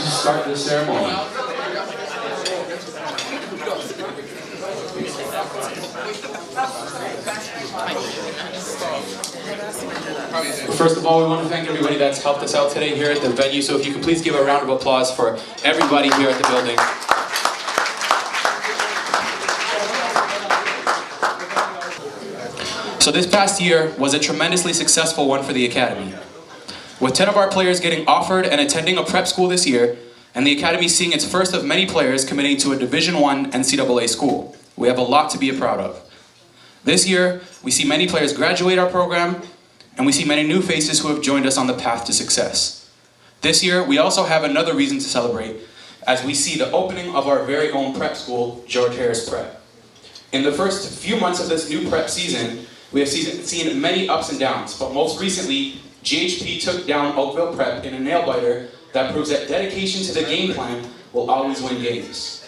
to start the ceremony. First of all, we want to thank everybody that's helped us out today here at the venue. So if you could please give a round of applause for everybody here at the building. So this past year was a tremendously successful one for the Academy. With 10 of our players getting offered and attending a prep school this year, and the Academy seeing its first of many players committing to a Division I NCAA school. We have a lot to be proud of. This year, we see many players graduate our program, and we see many new faces who have joined us on the path to success. This year, we also have another reason to celebrate, as we see the opening of our very own prep school, George Harris Prep. In the first few months of this new prep season, we have seen many ups and downs, but most recently, GHP took down Oakville Prep in a nail-biter that proves that dedication to the game plan will always win games.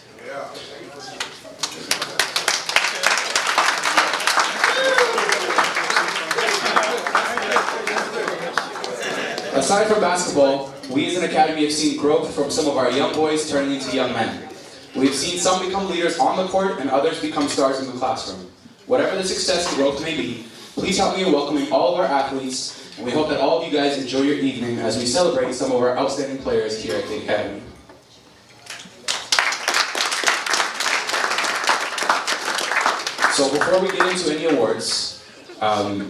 Aside from basketball, we as an academy have seen growth from some of our young boys turning into young men. We've seen some become leaders on the court and others become stars in the classroom. Whatever the success and growth may be, please help me in welcoming all of our athletes, and we hope that all of you guys enjoy your evening as we celebrate some of our outstanding players here at the Academy. So before we get into any awards,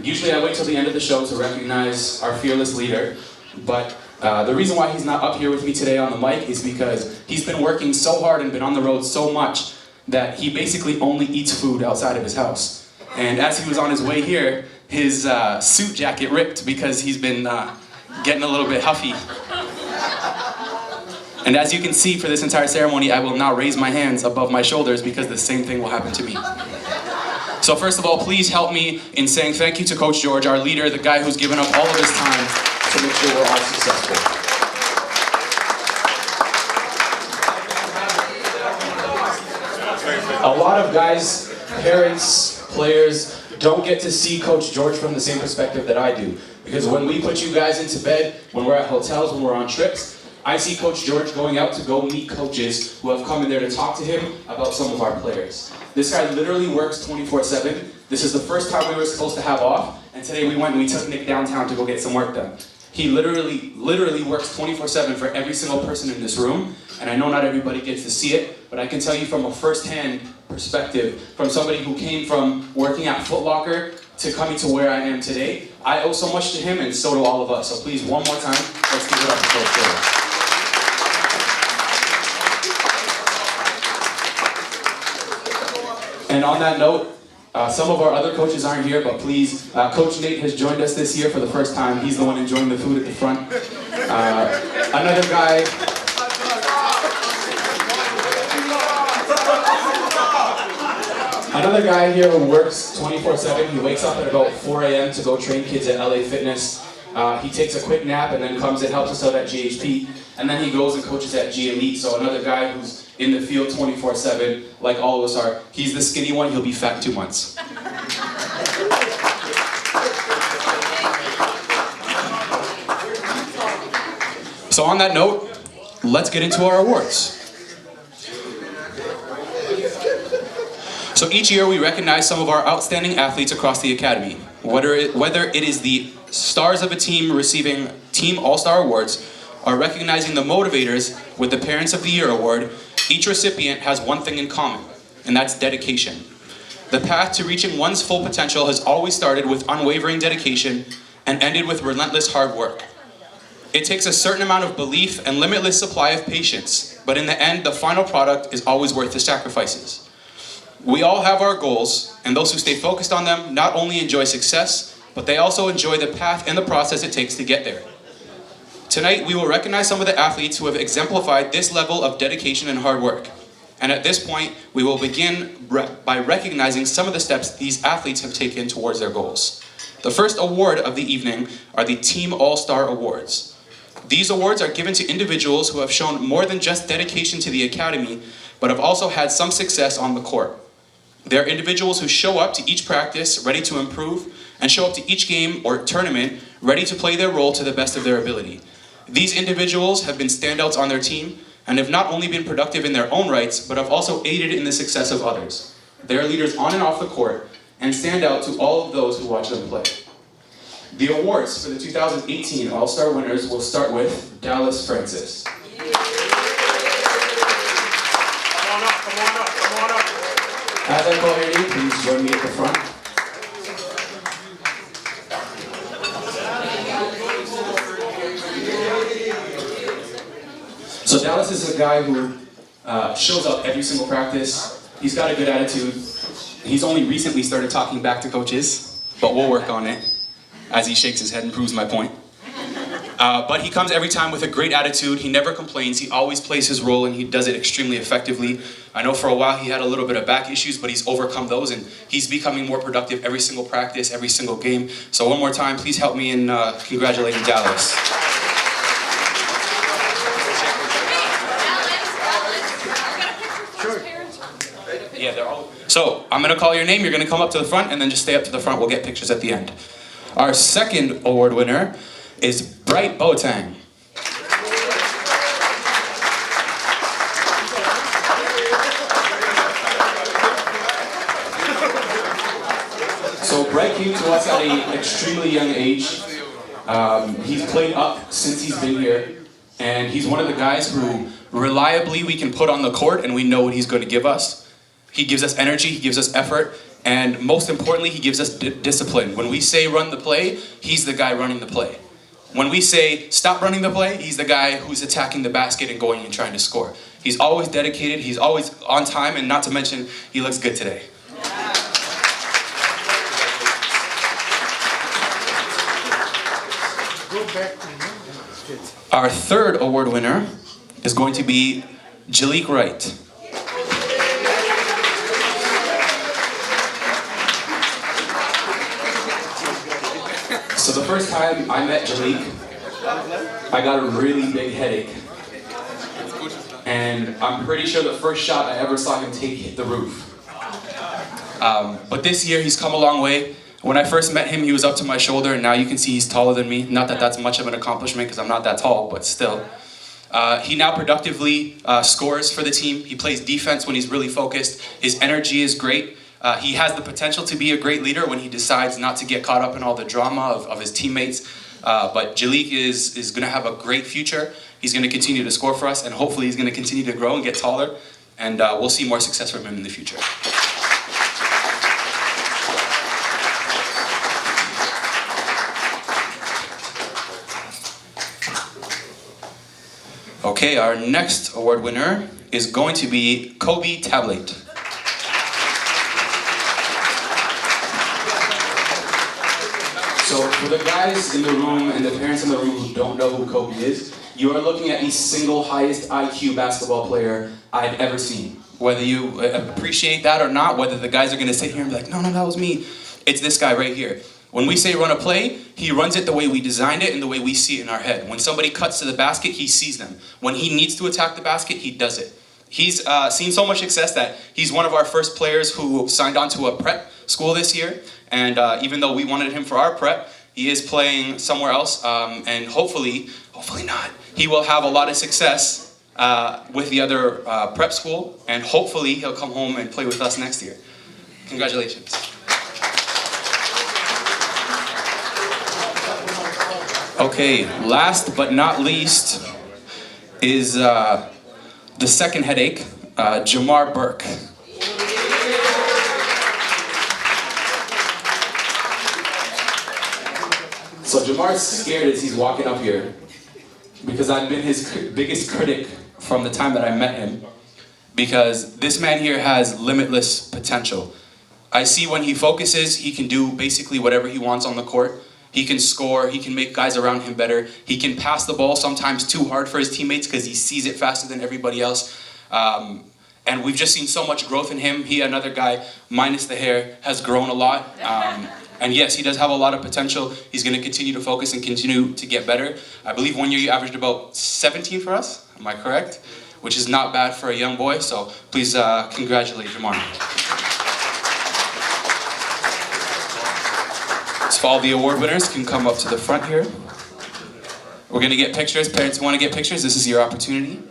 usually I wait till the end of the show to recognize our fearless leader, but the reason why he's not up here with me today on the mic is because he's been working so hard and been on the road so much that he basically only eats food outside of his house. And as he was on his way here, his suit jacket ripped because he's been getting a little bit huffy. And as you can see for this entire ceremony, I will now raise my hands above my shoulders because the same thing will happen to me. So first of all, please help me in saying thank you to Coach George, our leader, the guy who's given up all of his time to make sure we're all successful. A lot of guys, parents, players, don't get to see Coach George from the same perspective that I do. Because when we put you guys into bed, when we're at hotels, when we're on trips, I see Coach George going out to go meet coaches who have come in there to talk to him about some of our players. This guy literally works 24/7. This is the first time we were supposed to have off, and today we went and we took Nick downtown to go get some work done. He literally works 24/7 for every single person in this room, and I know not everybody gets to see it, but I can tell you from a first-hand perspective, from somebody who came from working at Foot Locker to coming to where I am today, I owe so much to him, and so do all of us. So please, one more time, let's give it up to Coach George. And on that note, some of our other coaches aren't here, but please, Coach Nate has joined us this year for the first time. He's the one enjoying the food at the front. Another guy here who works 24/7. He wakes up at about 4 a.m. to go train kids at LA Fitness. He takes a quick nap and then comes and helps us out at GHP. And then he goes and coaches at G Elite. So another guy who's in the field 24/7, like all of us are. He's the skinny one, he'll be fat 2 months. So on that note, let's get into our awards. So each year we recognize some of our outstanding athletes across the Academy. Whether it is the stars of a team receiving Team All-Star Awards, or recognizing the motivators with the Parents of the Year Award, each recipient has one thing in common, and that's dedication. The path to reaching one's full potential has always started with unwavering dedication and ended with relentless hard work. It takes a certain amount of belief and limitless supply of patience, but in the end, the final product is always worth the sacrifices. We all have our goals, and those who stay focused on them not only enjoy success, but they also enjoy the path and the process it takes to get there. Tonight, we will recognize some of the athletes who have exemplified this level of dedication and hard work. And at this point, we will begin by recognizing some of the steps these athletes have taken towards their goals. The first award of the evening are the Team All-Star Awards. These awards are given to individuals who have shown more than just dedication to the Academy, but have also had some success on the court. They're individuals who show up to each practice ready to improve, and show up to each game or tournament ready to play their role to the best of their ability. These individuals have been standouts on their team and have not only been productive in their own rights, but have also aided in the success of others. They are leaders on and off the court and stand out to all of those who watch them play. The awards for the 2018 All-Star winners will start with Dallas Francis. Come on up, come on up, come on up. As I call your name, please join me at the front. So Dallas is a guy who shows up every single practice. He's got a good attitude. He's only recently started talking back to coaches, but we'll work on it as he shakes his head and proves my point. But he comes every time with a great attitude. He never complains. He always plays his role, and he does it extremely effectively. I know for a while he had a little bit of back issues, but he's overcome those, and he's becoming more productive every single practice, every single game. So one more time, please help me in congratulating Dallas. Yeah, they're all. So I'm gonna call your name. You're gonna come up to the front, and then just stay up to the front. We'll get pictures at the end. Our second award winner is Bright Boateng. So Bright came to us at an extremely young age. He's played up since he's been here, and he's one of the guys who reliably we can put on the court and we know what he's going to give us. He gives us energy, he gives us effort, and most importantly, he gives us discipline. When we say run the play, he's the guy running the play. When we say stop running the play, he's the guy who's attacking the basket and going and trying to score. He's always dedicated, he's always on time, and not to mention, he looks good today. Our third award winner is going to be Jalik Wright. So the first time I met Jalik, I got a really big headache. And I'm pretty sure the first shot I ever saw him take hit the roof. But this year he's come a long way. When I first met him, he was up to my shoulder, and now you can see he's taller than me. Not that that's much of an accomplishment because I'm not that tall, but still. He now productively scores for the team. He plays defense when he's really focused. His energy is great. He has the potential to be a great leader when he decides not to get caught up in all the drama of his teammates. But Jalik is going to have a great future. He's going to continue to score for us, and hopefully he's going to continue to grow and get taller. And we'll see more success from him in the future. Okay, our next award winner is going to be Kobe Tablet. So for the guys in the room and the parents in the room who don't know who Kobe is, you are looking at the single highest IQ basketball player I've ever seen. Whether you appreciate that or not, whether the guys are going to sit here and be like, no, that was me. It's this guy right here. When we say run a play, he runs it the way we designed it and the way we see it in our head. When somebody cuts to the basket, he sees them. When he needs to attack the basket, he does it. He's seen so much success that he's one of our first players who signed on to a prep school this year. And even though we wanted him for our prep, he is playing somewhere else. And hopefully not, he will have a lot of success with the other prep school. And hopefully he'll come home and play with us next year. Congratulations. Okay, last but not least is the second headache, Jamar Burke. So Jamar's scared as he's walking up here because I've been his biggest critic from the time that I met him, because this man here has limitless potential. I see when he focuses, he can do basically whatever he wants on the court. He can score, he can make guys around him better. He can pass the ball sometimes too hard for his teammates because he sees it faster than everybody else. And we've just seen so much growth in him. He, another guy, minus the hair, has grown a lot. And yes, he does have a lot of potential. He's going to continue to focus and continue to get better. I believe 1 year you averaged about 17 for us, am I correct? Which is not bad for a young boy, so please congratulate Jamar. So all the award winners can come up to the front here. We're gonna get pictures. Parents want to get pictures. This is your opportunity.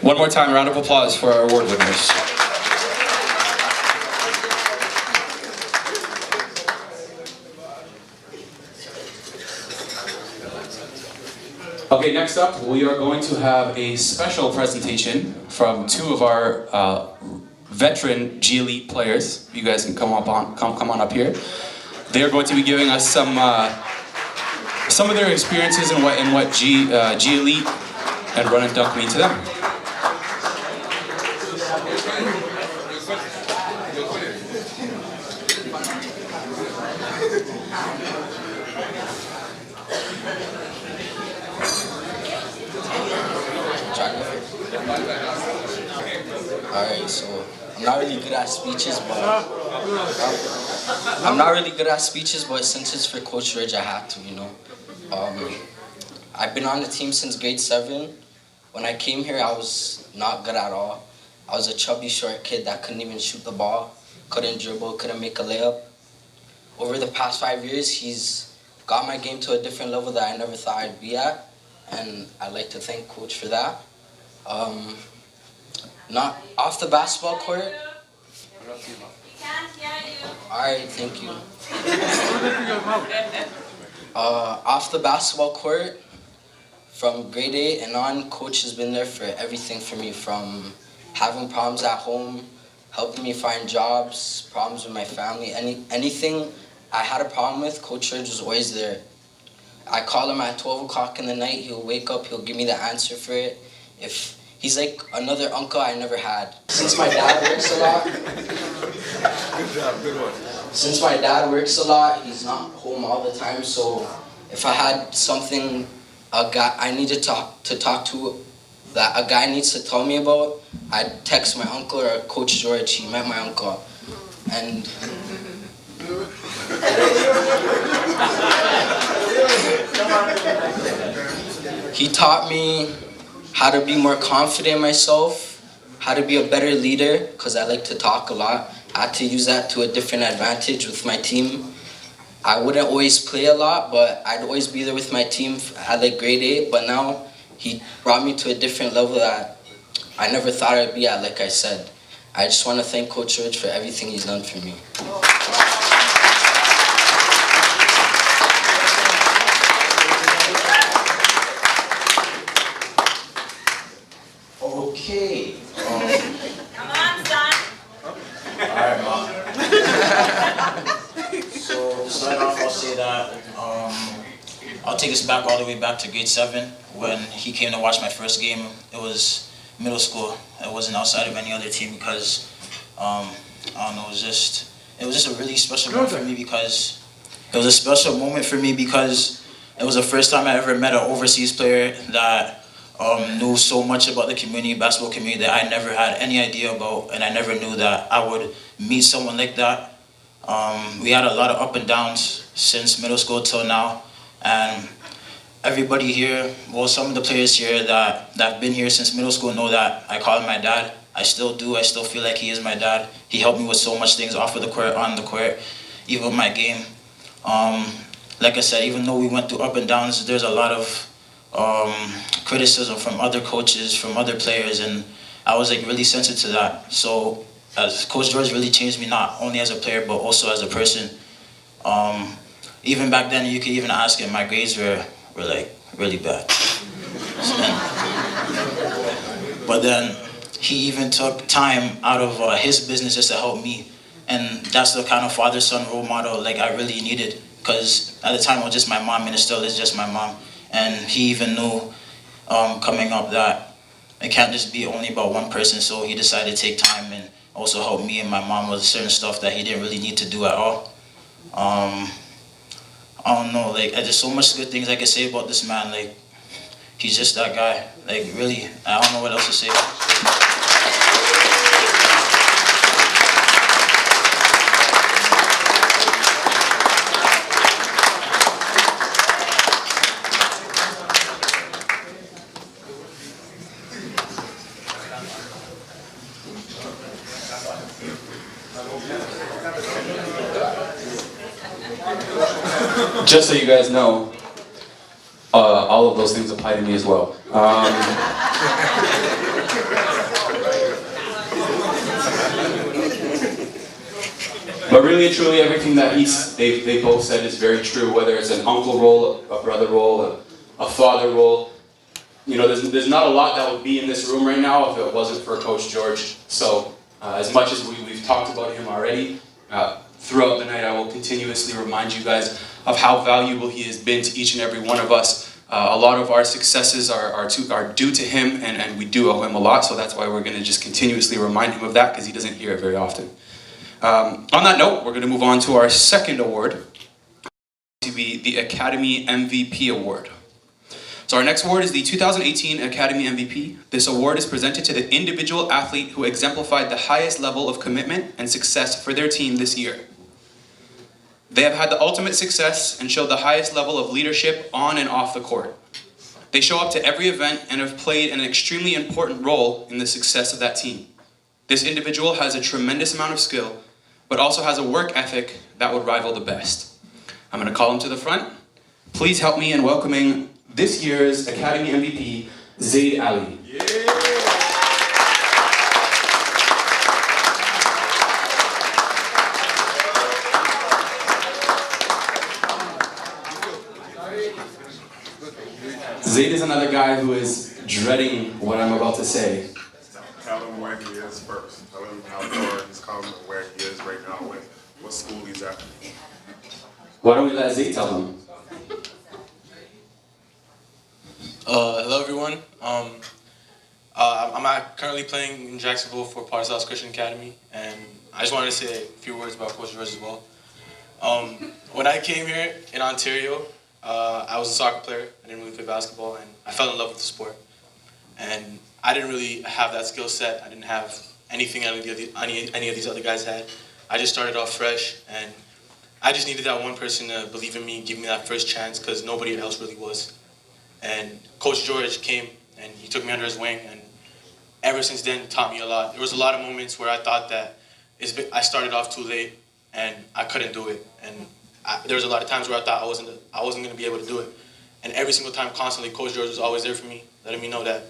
One more time, round of applause for our award winners. Okay, next up, we are going to have a special presentation from two of our veteran G Elite players. You guys can come on up here. They are going to be giving us some of their experiences and what G Elite and Run and Dunk mean to them. Alright, so I'm not really good at speeches, but since it's for Coach Ridge, I have to, you know. I've been on the team since grade 7. When I came here, I was not good at all. I was a chubby, short kid that couldn't even shoot the ball, couldn't dribble, couldn't make a layup. Over the past 5 years, he's got my game to a different level that I never thought I'd be at, and I'd like to thank Coach for that. Not off the basketball court. Alright, thank you. Off the basketball court, from grade 8 and on, Coach has been there for everything for me, from having problems at home, helping me find jobs, problems with my family, anything I had a problem with, Coach Ridge was always there. I call him at 12 o'clock in the night, he'll wake up, he'll give me the answer for it. He's like another uncle I never had. Since my dad works a lot, he's not home all the time, so if I had something a guy needs to tell me about, I'd text my uncle or Coach George. He met my uncle, and he taught me how to be more confident in myself, how to be a better leader, because I like to talk a lot. I had to use that to a different advantage with my team. I wouldn't always play a lot, but I'd always be there with my team at like grade 8, but now he brought me to a different level that I never thought I'd be at, like I said. I just want to thank Coach Ridge for everything he's done for me. Okay. Come on, son. Alright, Mom. So, to start off, I'll say that I'll take us back all the way back to grade 7 when he came to watch my first game. It was middle school. It wasn't outside of any other team because, I don't know, it was just a really special moment for me because it was the first time I ever met an overseas player that knew so much about the community, basketball community, that I never had any idea about, and I never knew that I would meet someone like that. We had a lot of up and downs since middle school till now, and everybody here, well, some of the players here that have been here since middle school know that I call him my dad. I still do. I still feel like he is my dad. He helped me with so much things off of the court, on the court, even with my game. Like I said, even though we went through up and downs, there's a lot of criticism from other coaches, from other players, and I was like really sensitive to that. So as Coach George really changed me, not only as a player but also as a person. Even back then, you could even ask him, my grades were like really bad. But then he even took time out of his business just to help me, and that's the kind of father-son role model like I really needed, because at the time it was just my mom, and it still is just my mom. And he even knew coming up that it can't just be only about one person, so he decided to take time and also help me and my mom with certain stuff that he didn't really need to do at all. I don't know, like there's so much good things I can say about this man. Like, he's just that guy. Like, really, I don't know what else to say. Just so you guys know, all of those things apply to me as well. But really and truly, everything that they both said is very true, whether it's an uncle role, a brother role, a father role. You know, there's not a lot that would be in this room right now if it wasn't for Coach George. So, as much as we've talked about him already, throughout the night I will continuously remind you guys of how valuable he has been to each and every one of us. A lot of our successes are due to him, and we do owe him a lot, so that's why we're going to just continuously remind him of that, because he doesn't hear it very often. On that note, we're going to move on to our second award, to be the Academy MVP Award. So our next award is the 2018 Academy MVP. This award is presented to the individual athlete who exemplified the highest level of commitment and success for their team this year. They have had the ultimate success and showed the highest level of leadership on and off the court. They show up to every event and have played an extremely important role in the success of that team. This individual has a tremendous amount of skill, but also has a work ethic that would rival the best. I'm going to call him to the front. Please help me in welcoming this year's Academy MVP, Zaid Ali. Zaid is another guy who is dreading what I'm about to say. Tell him where he is first. Tell him how far he's come and where he is right now, what school he's at. Why don't we let Zaid tell him? Hello everyone. I'm currently playing in Jacksonville for Potter South Christian Academy, and I just wanted to say a few words about Coach George as well. When I came here in Ontario, I was a soccer player. I didn't really play basketball, and I fell in love with the sport. And I didn't really have that skill set. I didn't have anything any of these other guys had. I just started off fresh, and I just needed that one person to believe in me, give me that first chance, because nobody else really was. And Coach George came, and he took me under his wing, and ever since then taught me a lot. There was a lot of moments where I thought that I started off too late, and I couldn't do it. And there was a lot of times where I thought I wasn't going to be able to do it. And every single time, constantly, Coach George was always there for me, letting me know that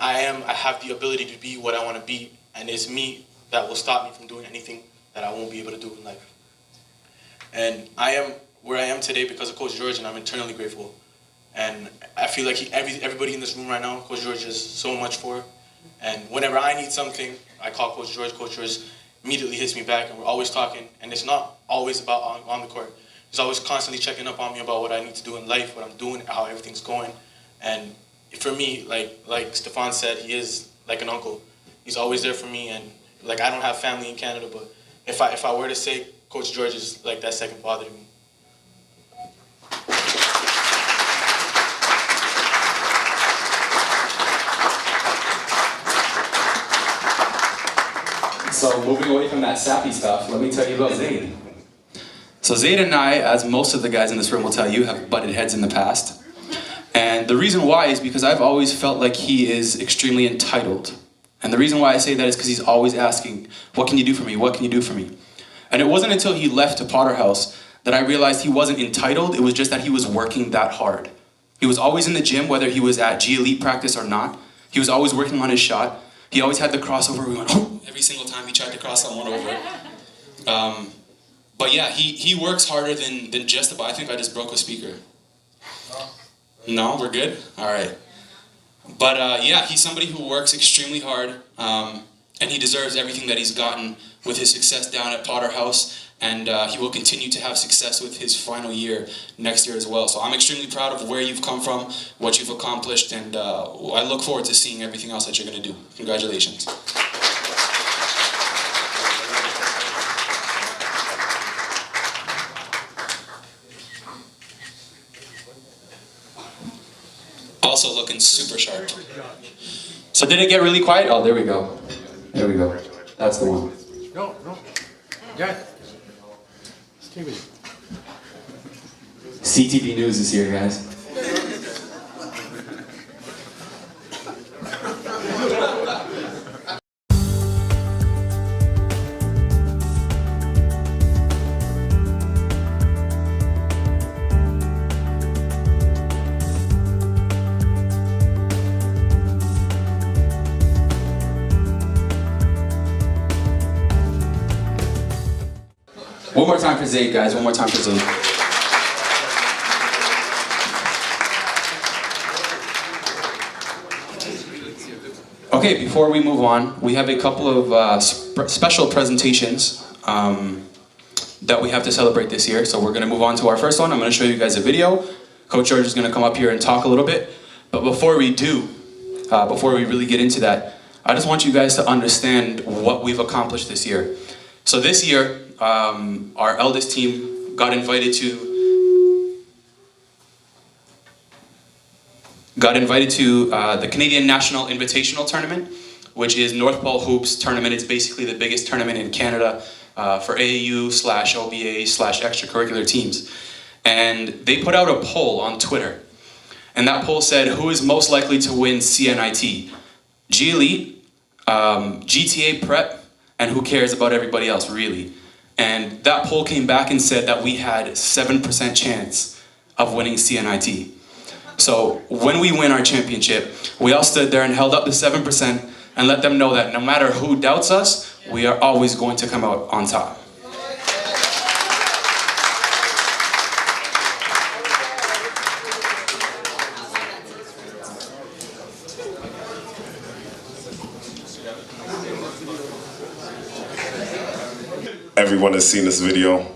I have the ability to be what I want to be, and it's me that will stop me from doing anything that I won't be able to do in life. And I am where I am today because of Coach George, and I'm eternally grateful. And I feel like everybody in this room right now, Coach George is so much for. And whenever I need something, I call Coach George. Coach George immediately hits me back, and we're always talking. And it's not always about on the court. He's always constantly checking up on me about what I need to do in life, what I'm doing, how everything's going. And for me, like Stefan said, he is like an uncle. He's always there for me. And like, I don't have family in Canada, but if I were to say, Coach George is like that second father to me. So moving away from that sappy stuff, let me tell you about Zaid. So Zaid and I, as most of the guys in this room will tell you, have butted heads in the past. And the reason why is because I've always felt like he is extremely entitled. And the reason why I say that is because he's always asking, what can you do for me? What can you do for me? And it wasn't until he left to Potter House that I realized he wasn't entitled. It was just that he was working that hard. He was always in the gym, whether he was at G Elite practice or not. He was always working on his shot. He always had the crossover. We went, oh, every single time he tried to cross someone over. But yeah, he works harder than just about. I think I just broke a speaker. No, we're good? All right. But yeah, he's somebody who works extremely hard, and he deserves everything that he's gotten with his success down at Potter House, and he will continue to have success with his final year next year as well. So I'm extremely proud of where you've come from, what you've accomplished, and I look forward to seeing everything else that you're going to do. Congratulations. Also looking super sharp. So did it get really quiet? Oh, there we go. There we go. That's the one. No. Yeah. Stay with you. CTV News is here, guys. One more time for Zaid, guys. One more time for Zaid. Okay, before we move on, we have a couple of special presentations that we have to celebrate this year. So we're going to move on to our first one. I'm going to show you guys a video. Coach George is going to come up here and talk a little bit. But before we do, before we really get into that, I just want you guys to understand what we've accomplished this year. So this year, our eldest team got invited to the Canadian National Invitational Tournament, which is North Pole Hoops tournament. It's basically the biggest tournament in Canada for AAU/OBA/extracurricular teams. And they put out a poll on Twitter. And that poll said, who is most likely to win CNIT? G Elite, GTA Prep, and who cares about everybody else, really? And that poll came back and said that we had 7% chance of winning CNIT. So when we win our championship, we all stood there and held up the 7% and let them know that no matter who doubts us, we are always going to come out on top. Everyone has seen this video.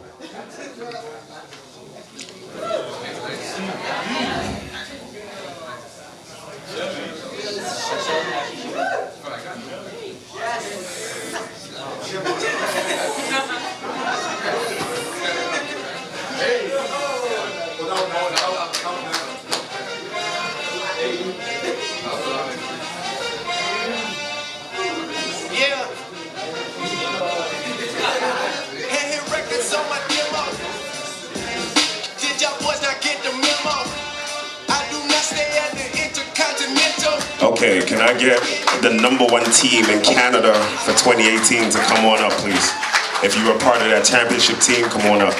Okay, can I get the #1 team in Canada for 2018 to come on up, please? If you were part of that championship team, come on up.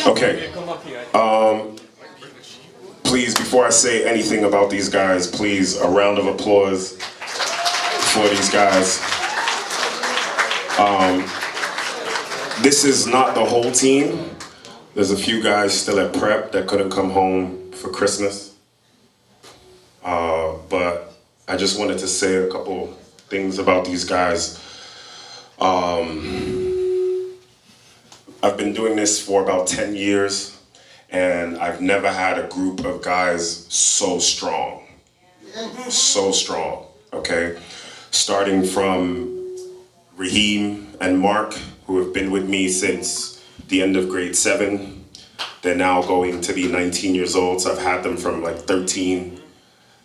Okay. Please, before I say anything about these guys, please, a round of applause for these guys. This is not the whole team. There's a few guys still at prep that couldn't come home for Christmas. But I just wanted to say a couple things about these guys. I've been doing this for about 10 years, and I've never had a group of guys so strong. So strong, okay? Starting from Raheem and Mark, who have been with me since the end of grade 7. They're now going to be 19 years old, so I've had them from like 13.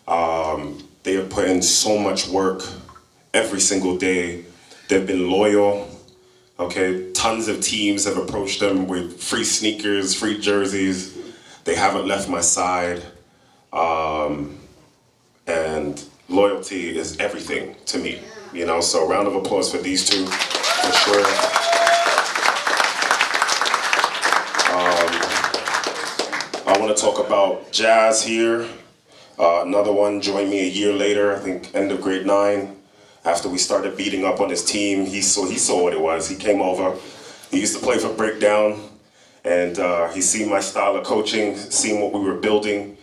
They have put in so much work every single day. They've been loyal. Okay, tons of teams have approached them with free sneakers, free jerseys. They haven't left my side. And loyalty is everything to me, you know, so round of applause for these two, for sure. I want to talk about Jazz here. Another one joined me a year later, I think end of grade 9. After we started beating up on his team, he saw what it was. He came over. He used to play for Breakdown, and he seen my style of coaching, seen what we were building.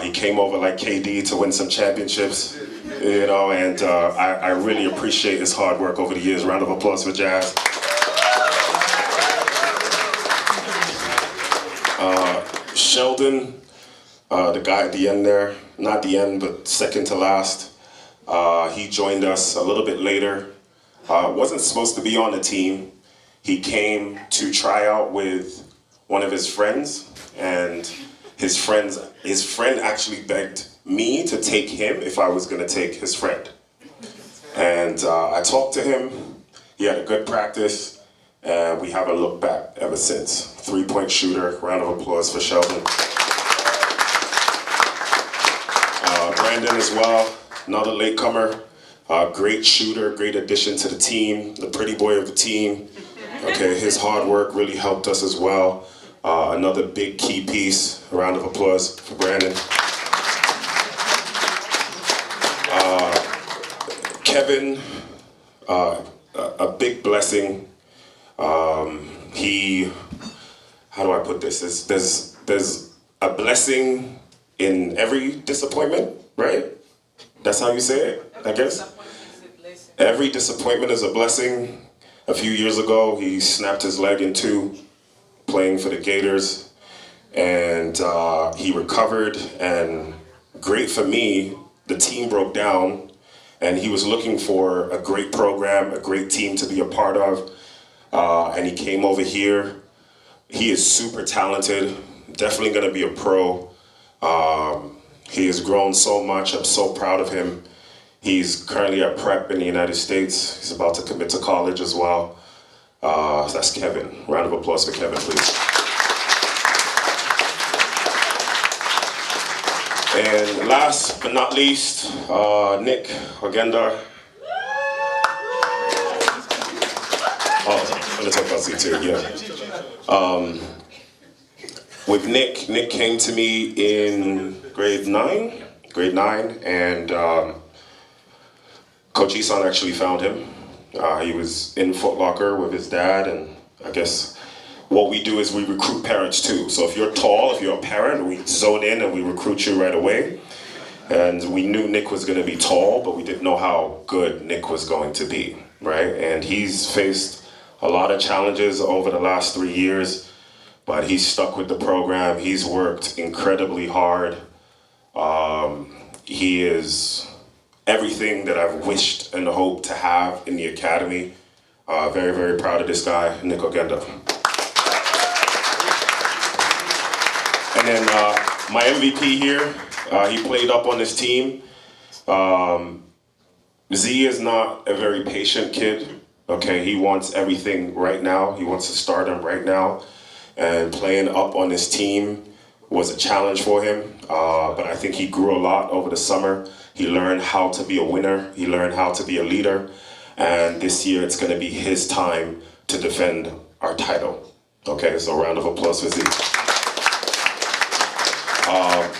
He came over like KD to win some championships, you know, and I really appreciate his hard work over the years. Round of applause for Jazz. Sheldon, the guy at the end there, not the end, but second to last. He joined us a little bit later. Wasn't supposed to be on the team. He came to try out with one of his friends, and his friend actually begged me to take him if I was gonna take his friend. And I talked to him. He had a good practice, and we haven't looked back ever since. 3-point shooter, round of applause for Sheldon. Brandon as well, another latecomer, great shooter, great addition to the team, the pretty boy of the team. Okay, his hard work really helped us as well. Another big key piece, a round of applause for Brandon. Kevin, a big blessing. How do I put this? There's a blessing in every disappointment, right? That's how you say it, I guess. Every disappointment is a blessing. A few years ago, he snapped his leg in two playing for the Gators, and he recovered, and great for me, the team broke down, and he was looking for a great program, a great team to be a part of, and he came over here. He is super talented, definitely gonna be a pro. He has grown so much, I'm so proud of him. He's currently at prep in the United States. He's about to commit to college as well. That's Kevin. Round of applause for Kevin, please. And last but not least, Nick Ogenda. Oh, I'm gonna talk about C2, yeah. With Nick came to me in grade 9, and Coach Isan actually found him. He was in Foot Locker with his dad, and I guess what we do is we recruit parents too. So if you're tall, if you're a parent, we zone in and we recruit you right away. And we knew Nick was gonna be tall, but we didn't know how good Nick was going to be, right? And he's faced a lot of challenges over the last 3 years, but he's stuck with the program. He's worked incredibly hard. He is everything that I've wished and hoped to have in the academy. Very, very proud of this guy, Nick Ogenda. And then my MVP here, he played up on this team. Z is not a very patient kid. Okay, he wants everything right now. He wants to start him right now. And playing up on this team was a challenge for him. But I think he grew a lot over the summer. He learned how to be a winner. He learned how to be a leader. And this year it's gonna be his time to defend our title. Okay, so a round of applause for Z.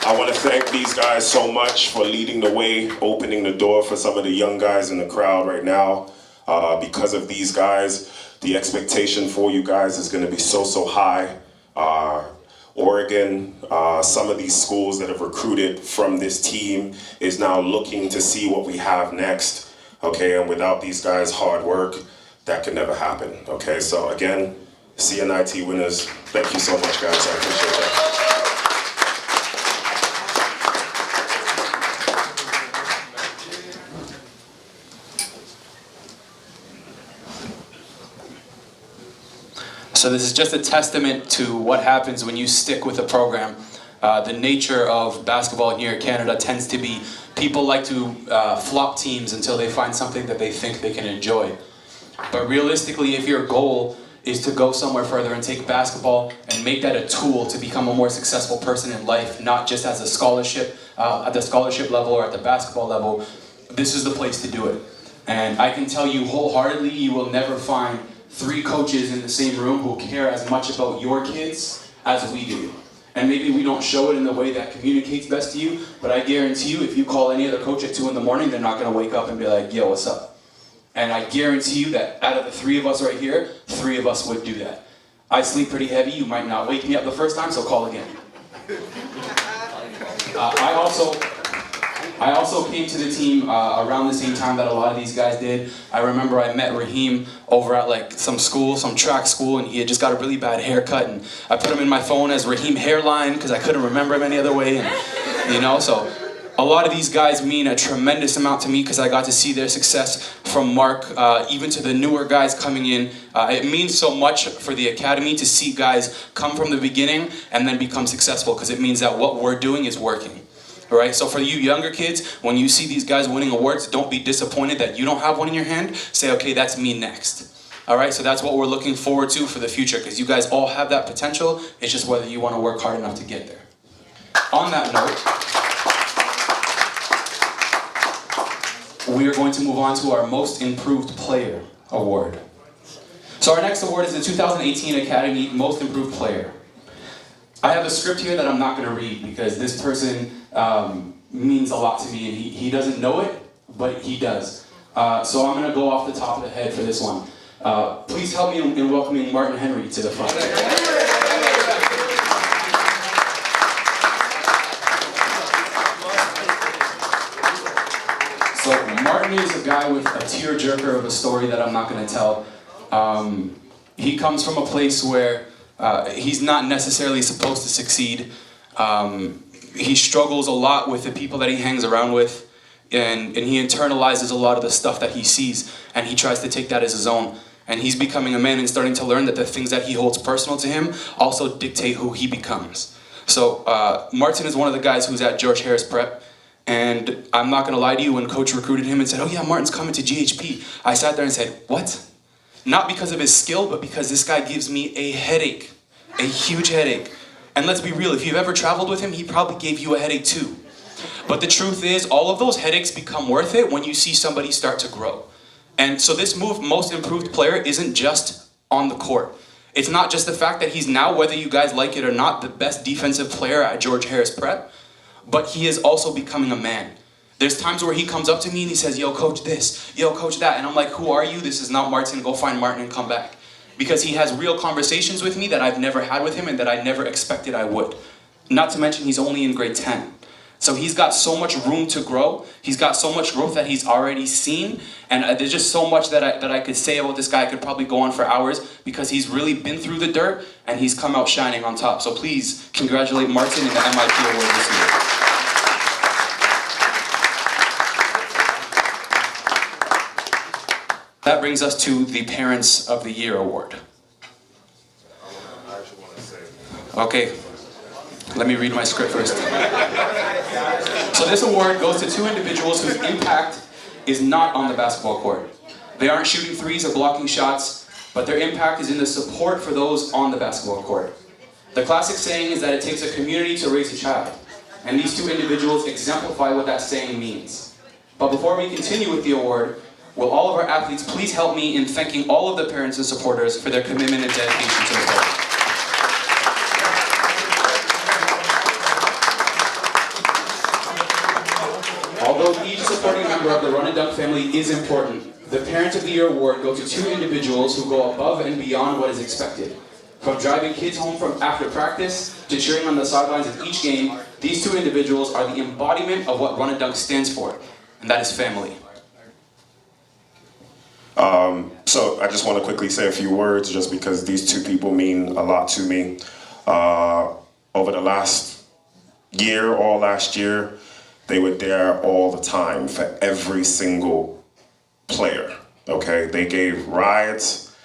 I wanna thank these guys so much for leading the way, opening the door for some of the young guys in the crowd right now. Because of these guys, the expectation for you guys is gonna be so high. Oregon, some of these schools that have recruited from this team is now looking to see what we have next, okay? And without these guys' hard work, that could never happen, okay? So again, CNIT winners, thank you so much, guys, I appreciate that. So this is just a testament to what happens when you stick with a program. The nature of basketball here in Canada tends to be people like to flop teams until they find something that they think they can enjoy. But realistically, if your goal is to go somewhere further and take basketball and make that a tool to become a more successful person in life, not just as a scholarship, at the scholarship level or at the basketball level, this is the place to do it. And I can tell you wholeheartedly, you will never find 3 coaches in the same room who care as much about your kids as we do. And maybe we don't show it in the way that communicates best to you, but I guarantee you if you call any other coach at 2 in the morning, they're not gonna wake up and be like, yo, what's up? And I guarantee you that out of the 3 of us right here, 3 of us would do that. I sleep pretty heavy, you might not wake me up the first time, so call again. I also came to the team around the same time that a lot of these guys did. I remember I met Raheem over at like some track school, and he had just got a really bad haircut, and I put him in my phone as Raheem Hairline because I couldn't remember him any other way, and so a lot of these guys mean a tremendous amount to me because I got to see their success from Mark, even to the newer guys coming in. It means so much for the academy to see guys come from the beginning and then become successful because it means that what we're doing is working. All right, so for you younger kids, when you see these guys winning awards, don't be disappointed that you don't have one in your hand. Say, okay, that's me next. All right, so that's what we're looking forward to for the future, because you guys all have that potential. It's just whether you want to work hard enough to get there. On that note, we are going to move on to our Most Improved Player award. So our next award is the 2018 Academy Most Improved Player. I have a script here that I'm not going to read because this person means a lot to me, and he doesn't know it, but he does. So I'm going to go off the top of the head for this one. Please help me in welcoming Martin Henry to the front. So Martin is a guy with a tearjerker of a story that I'm not going to tell. He comes from a place where he's not necessarily supposed to succeed. He struggles a lot with the people that he hangs around with, and he internalizes a lot of the stuff that he sees, and he tries to take that as his own. And he's becoming a man and starting to learn that the things that he holds personal to him also dictate who he becomes. So Martin is one of the guys who's at George Harris Prep, and I'm not going to lie to you, when coach recruited him and said, oh yeah, Martin's coming to GHP, I sat there and said, what? Not because of his skill, but because this guy gives me a headache, a huge headache. And let's be real, if you've ever traveled with him, he probably gave you a headache too. But the truth is, all of those headaches become worth it when you see somebody start to grow. And so this move, Most Improved Player, isn't just on the court. It's not just the fact that he's now, whether you guys like it or not, the best defensive player at George Harris Prep, but he is also becoming a man. There's times where he comes up to me and he says, yo, coach this, yo, coach that. And I'm like, who are you? This is not Martin. Go find Martin and come back. Because he has real conversations with me that I've never had with him and that I never expected I would. Not to mention he's only in grade 10. So he's got so much room to grow. He's got so much growth that he's already seen. And there's just so much that I could say about this guy. I could probably go on for hours because he's really been through the dirt and he's come out shining on top. So please congratulate Martin in the MIP award this year. That brings us to the Parents of the Year award. Okay, let me read my script first. So this award goes to two individuals whose impact is not on the basketball court. They aren't shooting threes or blocking shots, but their impact is in the support for those on the basketball court. The classic saying is that it takes a community to raise a child, and these two individuals exemplify what that saying means. But before we continue with the award, will all of our athletes please help me in thanking all of the parents and supporters for their commitment and dedication to the sport. Although each supporting member of the Run and Dunk family is important, the Parent of the Year award goes to two individuals who go above and beyond what is expected. From driving kids home from after practice to cheering on the sidelines of each game, these two individuals are the embodiment of what Run and Dunk stands for, and that is family. So I just want to quickly say a few words just because these two people mean a lot to me. Over the last year, all last year, they were there all the time for every single player, okay? They gave rides,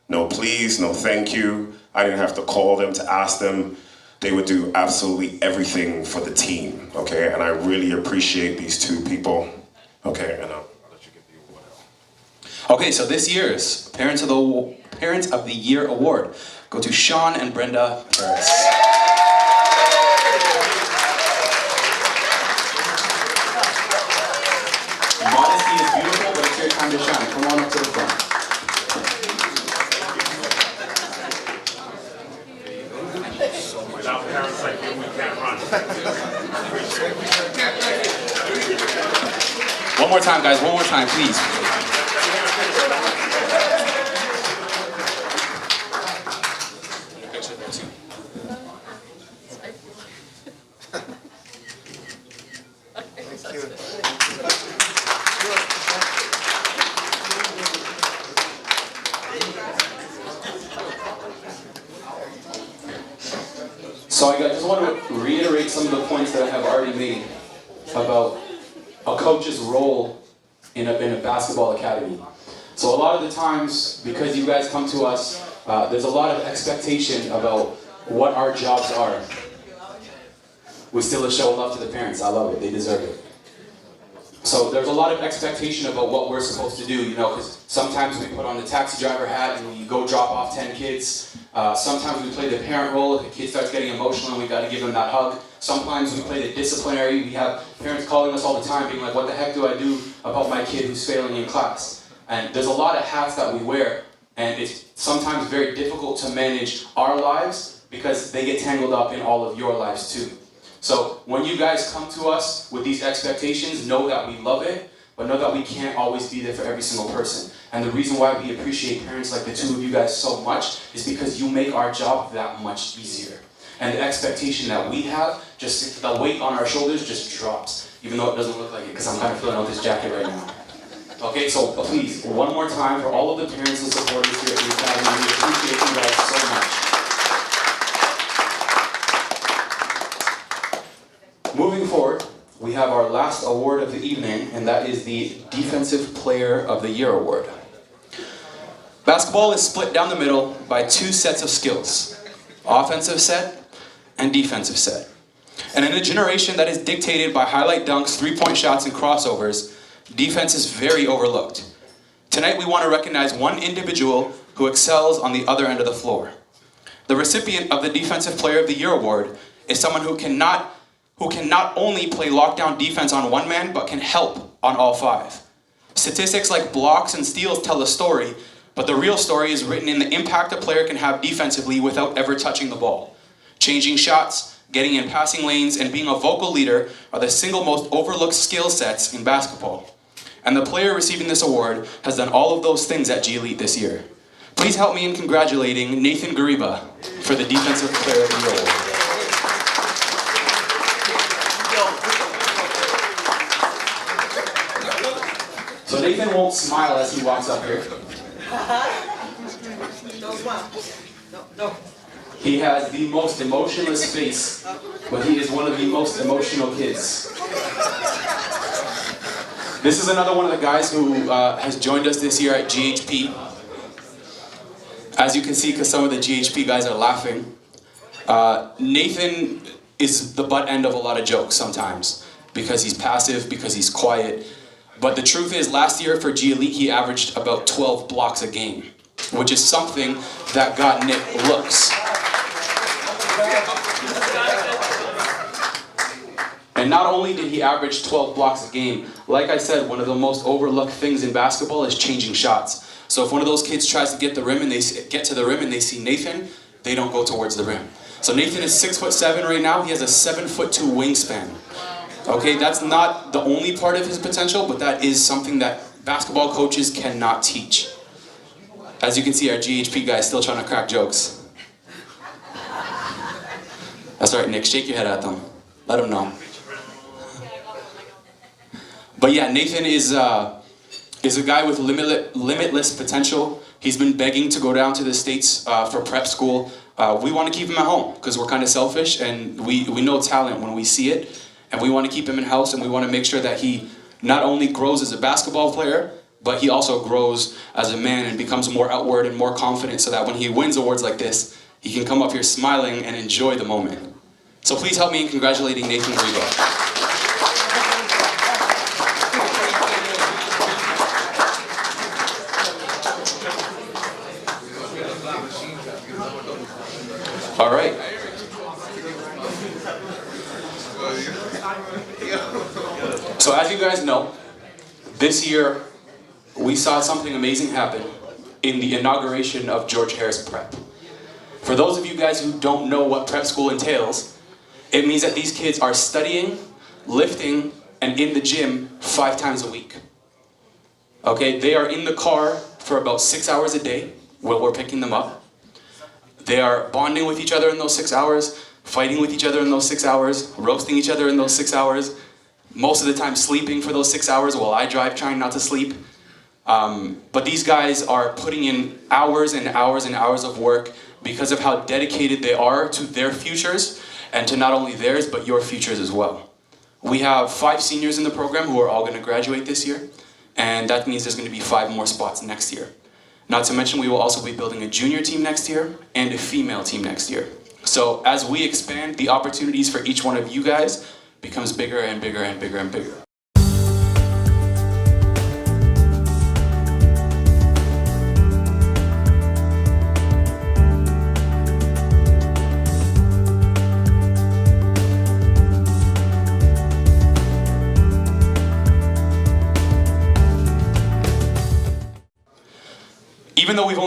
no please, no thank you. I didn't have to call them to ask them. They would do absolutely everything for the team, okay? And I really appreciate these two people. Okay, and I'll let you get the award out. Okay, so this year's Parents of the Year award go to Sean and Brenda Harris. Modesty is beautiful, but it's your time to shine. Come on up to the front. Without parents like you, we can't run. One more time, guys. One more time, please. So I just want to reiterate some of the points that I have already made about a coach's role in a basketball academy. So a lot of the times, because you guys come to us, there's a lot of expectation about what our jobs are. We still show love to the parents. I love it. They deserve it. So there's a lot of expectation about what we're supposed to do, you know, because sometimes we put on the taxi driver hat and we go drop off 10 kids. Sometimes we play the parent role. If a kid starts getting emotional and we got to give them that hug. Sometimes we play the disciplinary. We have parents calling us all the time being like, what the heck do I do about my kid who's failing in class? And there's a lot of hats that we wear, and it's sometimes very difficult to manage our lives because they get tangled up in all of your lives too. So when you guys come to us with these expectations, know that we love it, but know that we can't always be there for every single person. And the reason why we appreciate parents like the two of you guys so much is because you make our job that much easier. And the expectation that we have, just the weight on our shoulders just drops, even though it doesn't look like it, because I'm kind of filling out this jacket right now. Okay, so please, one more time for all of the parents and supporters here at the Academy, we appreciate you guys so much. Moving forward, we have our last award of the evening, and that is the Defensive Player of the Year award. Basketball is split down the middle by two sets of skills, offensive set and defensive set. And in a generation that is dictated by highlight dunks, three-point shots, and crossovers, defense is very overlooked. Tonight we want to recognize one individual who excels on the other end of the floor. The recipient of the Defensive Player of the Year award is someone who can not only play lockdown defense on one man, but can help on all five. Statistics like blocks and steals tell a story, but the real story is written in the impact a player can have defensively without ever touching the ball. Changing shots, getting in passing lanes, and being a vocal leader are the single most overlooked skill sets in basketball. And the player receiving this award has done all of those things at G Elite this year. Please help me in congratulating Nathan Gariba for the Defensive Player of the Year award. So Nathan won't smile as he walks up here. Don't smile. No. He has the most emotionless face, but he is one of the most emotional kids. This is another one of the guys who has joined us this year at GHP. As you can see, because some of the GHP guys are laughing, Nathan is the butt end of a lot of jokes sometimes, because he's passive, because he's quiet. But the truth is, last year for G Elite, he averaged about 12 blocks a game, which is something that got Nick looks. And not only did he average 12 blocks a game, like I said, one of the most overlooked things in basketball is changing shots. So if one of those kids tries to get to the rim and they see Nathan, they don't go towards the rim. So Nathan is 6'7" right now. He has a 7'2" wingspan. Okay, that's not the only part of his potential, but that is something that basketball coaches cannot teach. As you can see, our GHP guy is still trying to crack jokes. That's right, Nick, shake your head at them. Let them know. But yeah, Nathan is a guy with limitless potential. He's been begging to go down to the States for prep school. We want to keep him at home because we're kind of selfish, and we know talent when we see it. And we want to keep him in-house, and we want to make sure that he not only grows as a basketball player, but he also grows as a man and becomes more outward and more confident so that when he wins awards like this, he can come up here smiling and enjoy the moment. So please help me in congratulating Nathan Gariba. All right. So as you guys know, this year we saw something amazing happen in the inauguration of George Harris Prep. For those of you guys who don't know what prep school entails, it means that these kids are studying, lifting, and in the gym 5 times a week. Okay, they are in the car for about 6 hours a day while we're picking them up. They are bonding with each other in those 6 hours, fighting with each other in those 6 hours, roasting each other in those 6 hours, most of the time sleeping for those 6 hours while I drive trying not to sleep. But these guys are putting in hours and hours and hours of work because of how dedicated they are to their futures and to not only theirs, but your futures as well. We have 5 seniors in the program who are all going to graduate this year, and that means there's going to be 5 more spots next year. Not to mention we will also be building a junior team next year and a female team next year. So as we expand, the opportunities for each one of you guys becomes bigger and bigger and bigger and bigger.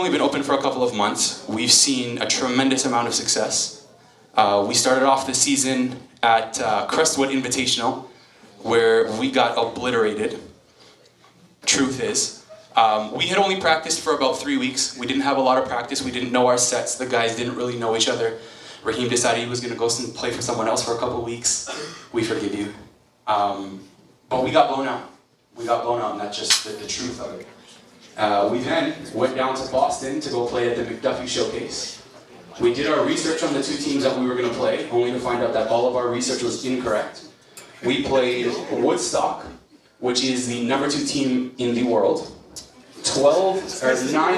only been open for a couple of months, we've seen a tremendous amount of success. We started off the season at Crestwood Invitational, where we got obliterated. Truth is. We had only practiced for about 3 weeks. We didn't have a lot of practice. We didn't know our sets. The guys didn't really know each other. Raheem decided he was going to go play for someone else for a couple of weeks. We forgive you. But we got blown out. We got blown out, and that's just the truth of it. We then went down to Boston to go play at the McDuffie Showcase. We did our research on the two teams that we were going to play, only to find out that all of our research was incorrect. We played Woodstock, which is the number 2 team in the world. 9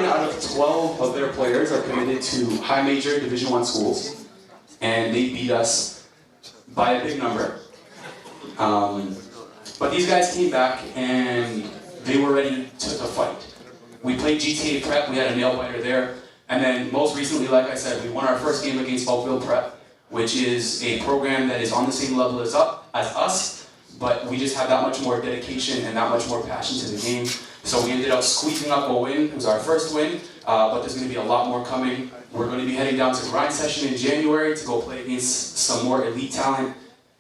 out of 12 of their players are committed to high major Division I schools, and they beat us by a big number. But these guys came back and they were ready to fight. We played GTA Prep, we had a nail biter there, and then most recently, like I said, we won our first game against Oakville Prep, which is a program that is on the same level as us, but we just have that much more dedication and that much more passion to the game. So we ended up squeezing up a win. It was our first win, but there's going to be a lot more coming. We're going to be heading down to Grind Session in January to go play against some more elite talent.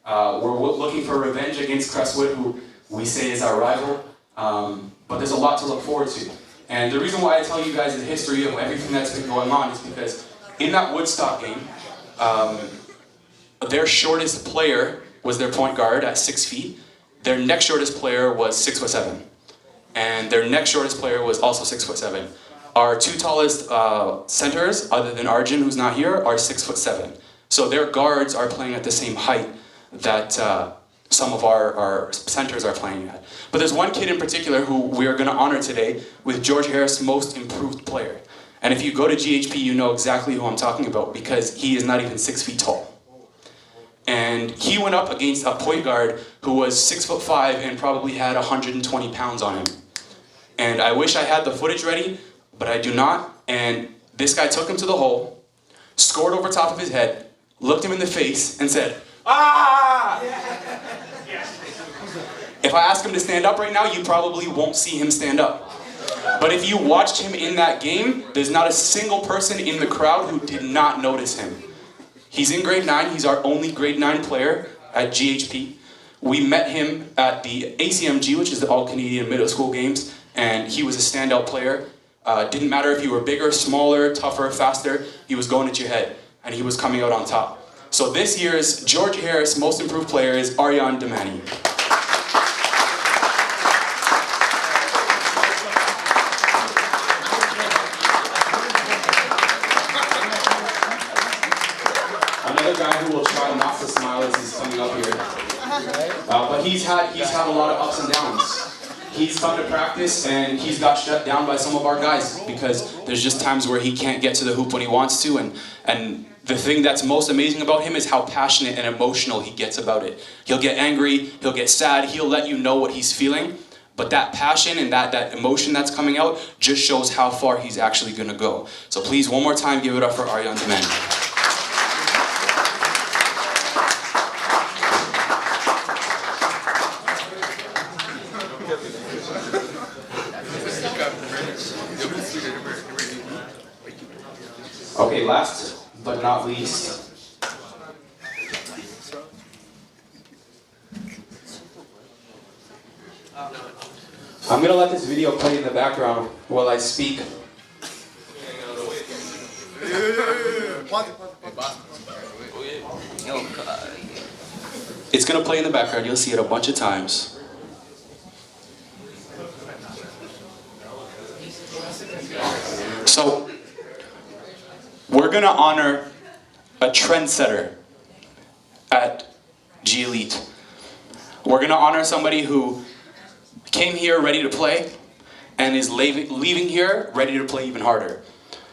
We're looking for revenge against Crestwood, who we say is our rival, but there's a lot to look forward to. And the reason why I tell you guys the history of everything that's been going on is because in that Woodstock game, their shortest player was their point guard at 6 feet. Their next shortest player was 6'7". And their next shortest player was also 6'7". Our 2 tallest centers, other than Arjun, who's not here, are 6'7". So their guards are playing at the same height that some of our centers are playing at. But there's one kid in particular who we are going to honor today with George Harris Most Improved Player. And if you go to GHP, you know exactly who I'm talking about because he is not even 6 feet tall. And he went up against a point guard who was 6'5" and probably had 120 pounds on him. And I wish I had the footage ready, but I do not. And this guy took him to the hole, scored over top of his head, looked him in the face, and said, "Ah!" If I ask him to stand up right now, you probably won't see him stand up. But if you watched him in that game, there's not a single person in the crowd who did not notice him. He's in grade 9. He's our only grade 9 player at GHP. We met him at the ACMG, which is the All-Canadian Middle School Games, and he was a standout player. Didn't matter if you were bigger, smaller, tougher, faster, he was going at your head, and he was coming out on top. So this year's George Harris Most Improved Player is Aryan Damani. Another guy who will try not to smile as he's coming up here. But he's had a lot of ups and downs. He's come to practice and he's got shut down by some of our guys because there's just times where he can't get to the hoop when he wants to, and the thing that's most amazing about him is how passionate and emotional he gets about it. He'll get angry, he'll get sad, he'll let you know what he's feeling, but that passion and that emotion that's coming out just shows how far he's actually gonna go. So please, one more time, give it up for Aryan Damani. Okay, last but not least, I'm gonna let this video play in the background while I speak. It's gonna play in the background, you'll see it a bunch of times. So, we're gonna honor a trendsetter at G Elite. We're gonna honor somebody who came here ready to play and is leaving here ready to play even harder.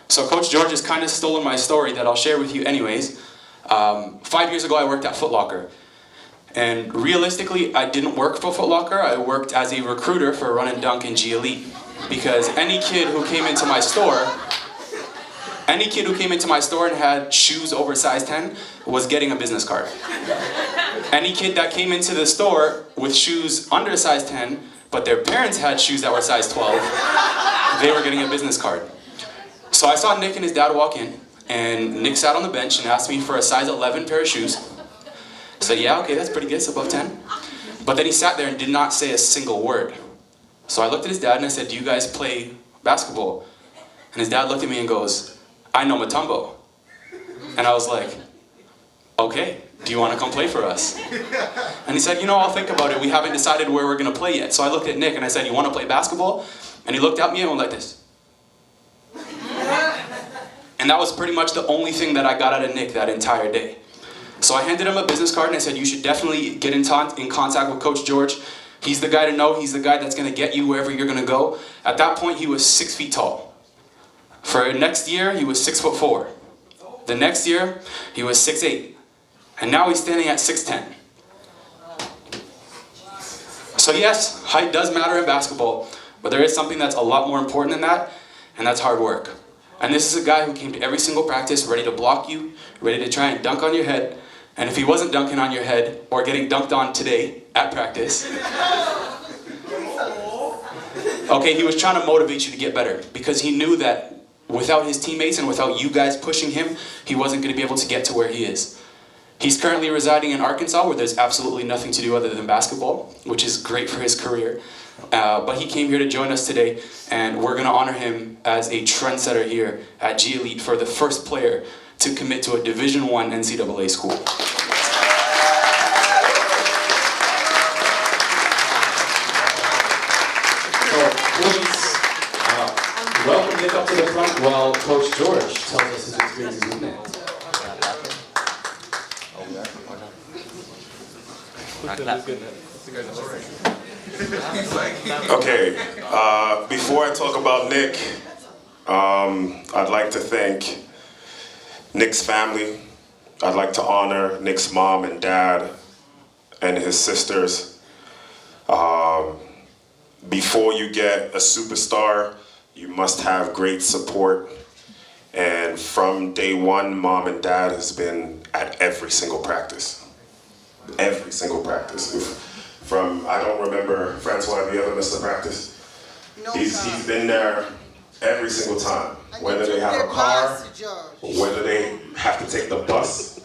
So Coach George has kind of stolen my story that I'll share with you anyways. 5 years ago I worked at Foot Locker. And realistically, I didn't work for Foot Locker, I worked as a recruiter for Run and Dunk and G Elite. Because any kid who came into my store and had shoes over size 10 was getting a business card. Any kid that came into the store with shoes under size 10, but their parents had shoes that were size 12, they were getting a business card. So I saw Nick and his dad walk in, and Nick sat on the bench and asked me for a size 11 pair of shoes. I said, yeah, okay, that's pretty good, it's above 10. But then he sat there and did not say a single word. So I looked at his dad and I said, do you guys play basketball? And his dad looked at me and goes, I know Mutombo. And I was like, okay, do you want to come play for us? And he said, you know, I'll think about it. We haven't decided where we're going to play yet. So I looked at Nick and I said, you want to play basketball? And he looked at me and went like this. And that was pretty much the only thing that I got out of Nick that entire day. So I handed him a business card and I said, you should definitely get in contact with Coach George. He's the guy to know. He's the guy that's going to get you wherever you're going to go. At that point, he was 6 feet tall. For next year, he was 6'4". The next year, he was 6'8". And now he's standing at 6'10". So yes, height does matter in basketball, but there is something that's a lot more important than that, and that's hard work. And this is a guy who came to every single practice ready to block you, ready to try and dunk on your head. And if he wasn't dunking on your head, or getting dunked on today at practice, okay, he was trying to motivate you to get better, because he knew that without his teammates and without you guys pushing him, he wasn't going to be able to get to where he is. He's currently residing in Arkansas, where there's absolutely nothing to do other than basketball, which is great for his career. But he came here to join us today, and we're going to honor him as a trendsetter here at G Elite for the first player to commit to a Division I NCAA school. So please welcome Nick up to the front while Coach George tells us his experiences with Nick. Okay, before I talk about Nick, I'd like to thank Nick's family. I'd like to honor Nick's mom and dad and his sisters. Before you get a superstar, you must have great support. And from day one, mom and dad has been at every single practice. Every single practice. I don't remember, Francois, have you ever missed a practice? No, He's been there every single time. Whether they have a car, whether they have to take the bus.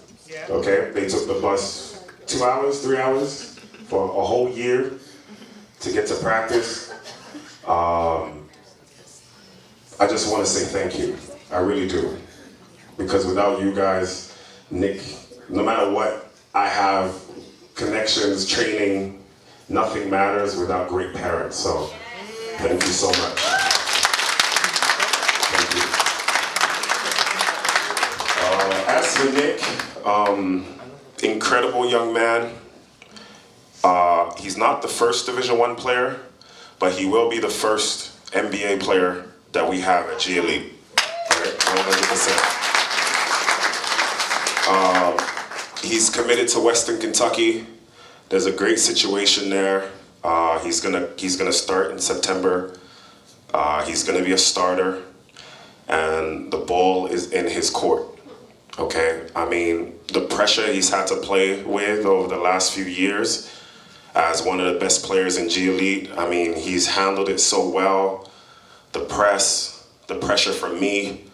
Okay, they took the bus 2 hours, 3 hours for a whole year to get to practice. I just want to say thank you. I really do. Because without you guys, Nick, no matter what, I have connections, training, nothing matters without great parents. So thank you so much. Thank you. As for Nick, incredible young man. He's not the first Division I player, but he will be the first NBA player that we have at G Elite. Right? 100%. He's committed to Western Kentucky. There's a great situation there. He's gonna start in September. He's gonna be a starter, and the ball is in his court. Okay, I mean, the pressure he's had to play with over the last few years as one of the best players in G Elite, I mean, he's handled it so well. The press, the pressure from me,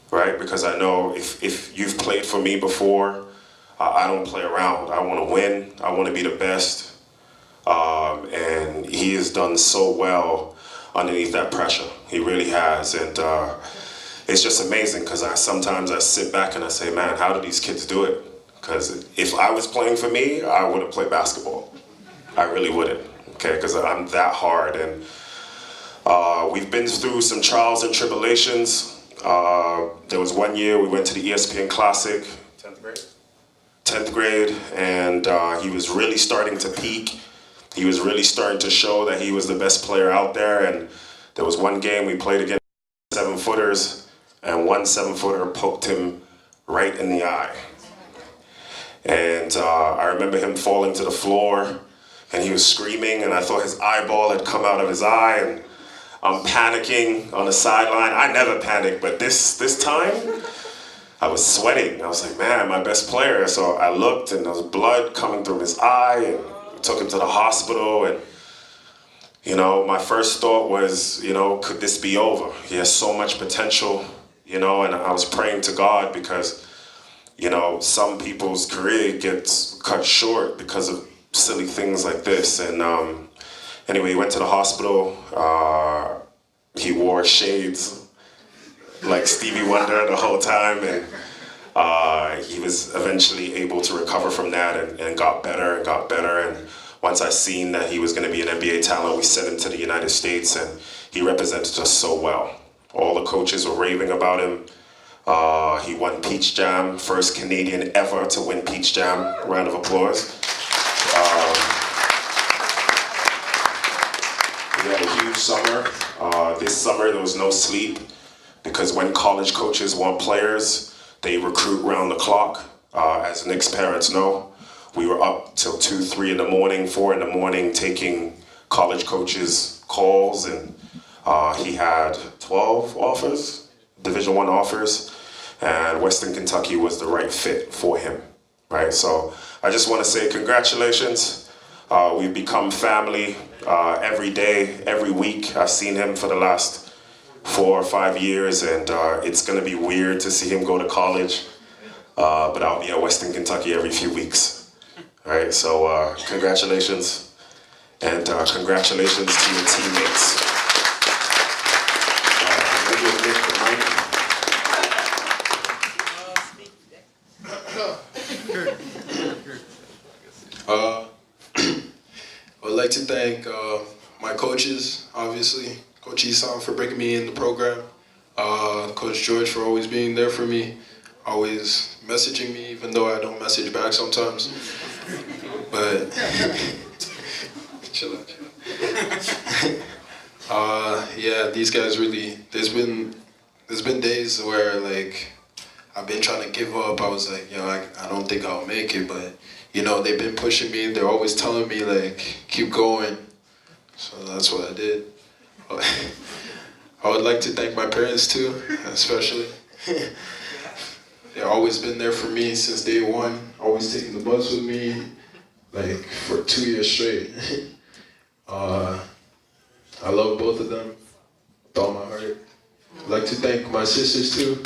right? Because I know if you've played for me before, I don't play around. I want to win. I want to be the best. And he has done so well underneath that pressure. He really has. And it's just amazing because sometimes I sit back and I say, man, how do these kids do it? Because if I was playing for me, I wouldn't play basketball. I really wouldn't, okay? Because I'm that hard. And we've been through some trials and tribulations. There was one year we went to the ESPN Classic, 10th grade, and he was really starting to peak. He was really starting to show that he was the best player out there. And there was one game we played against 7-footers, and one 7-footer poked him right in the eye. And I remember him falling to the floor, and he was screaming, and I thought his eyeball had come out of his eye, and I'm panicking on the sideline. I never panic, but this time, I was sweating. I was like, man, my best player. So I looked, and there was blood coming through his eye, and we took him to the hospital. And, you know, my first thought was, you know, could this be over? He has so much potential. you know, and I was praying to God because, you know, some people's career gets cut short because of silly things like this. And anyway, he went to the hospital. He wore shades like Stevie Wonder the whole time, and he was eventually able to recover from that and got better and got better. And once I seen that he was going to be an NBA talent, we sent him to the United States, and he represented us so well. All the coaches were raving about him. He won Peach Jam, first Canadian ever to win Peach Jam. Round of applause. We had a huge summer. This summer there was no sleep because when college coaches want players, they recruit round the clock. As Nick's parents know, we were up till 2, 3 in the morning, 4 in the morning, taking college coaches' calls, and he had 12 offers, Division I offers, and Western Kentucky was the right fit for him, right? So I just want to say congratulations. We've become family every day, every week. I've seen him for the last 4 or 5 years, and it's going to be weird to see him go to college, but I'll be at Western Kentucky every few weeks. All right, so congratulations, and congratulations to your teammates. I'd like to thank my coaches, obviously, Coach Isan for bringing me in the program, Coach George for always being there for me, always messaging me, even though I don't message back sometimes. But chill out. Yeah, these guys really. There's been days where like I've been trying to give up. I was like, I don't think I'll make it, but you know, they've been pushing me. They're always telling me like, keep going. So that's what I did. I would like to thank my parents too, especially. They've always been there for me since day one. Always taking the bus with me, like for 2 years straight. I love both of them with all my heart. I'd like to thank my sisters too.